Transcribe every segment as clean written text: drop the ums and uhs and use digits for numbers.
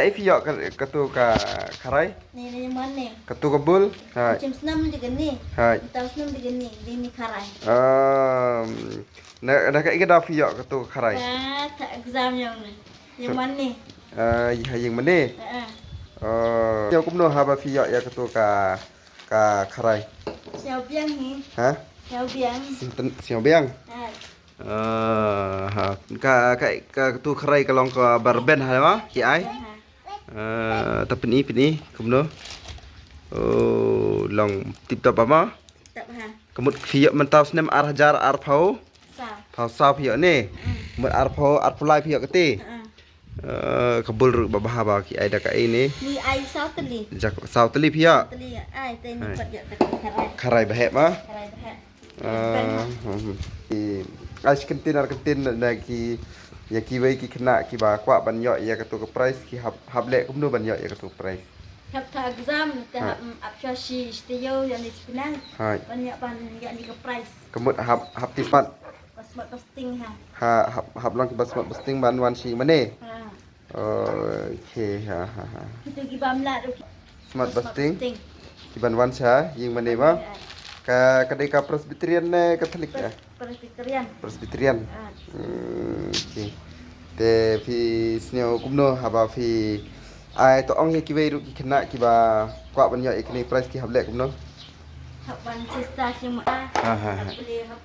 ai fiok katu ka karai Ni mana? katu kabul hai Macam senam juga ni. hai Tahu senam juga ni. Dia ni karai. Dah kat ida fiok katu karai Tak exam yang ni. Yang mana ni? Yang mana yang kumno haba fiok ya katu ka karai Xiao biang ni. ha Xiao biang. siang biang Ha. ka tu kerai kalong ka barben ha ma ki ai tapi ni kumno long tip top ama Tak faham. kemut fiak mentau snem ar hajar ar phau sa fiak ni kemut ar pulai fiak keti kabul ru babah ba ki ai da ka ini Ni ai sao teli. jak sau teli fiak Teli ai teh ni pat jak karai. karai bahek ma Karai dah. Ais kentin lagi ya ki wei ki kena ki ba kwa ban yo ya katu ke price ki hab le kumno ban yo ya katu price Hab ta exam ta apsha shi stiyo yang di Penang. hai Banyak ban yang ni ke price. kemut hab tismat Pas posting ha. hab lang ki basmat posting ban wan shi mane Ha. okey ha Kita pergi bamlat tu. smart posting ki ban wan sha ying mane ma kedai ka presbyterian ne katolik ya presbyterian okey te phi sneo kumno haba phi ai to ong ki wei ru ki kena ki ba kwa ban yo ikni price ki hable kumno Hapan sista semua.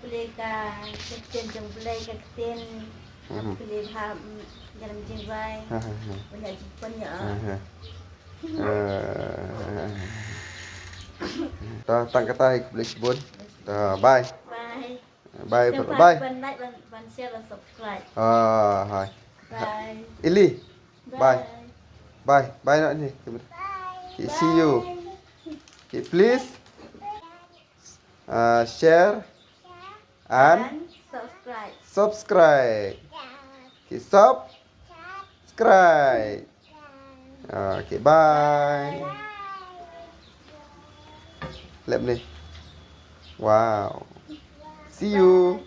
Boleh ka keten jeng boleh ka keten. Boleh ha jalan jengbai. Banyak tang kata boleh kibun bye Bye. Bye. Ban like, ban share, ban subscribe. Hai. Bye. Ili. Bye nak ni. Okay, see you. Okay, please share and subscribe. Okay, subscribe. Okay, bye. Lep ni. Wow. See you.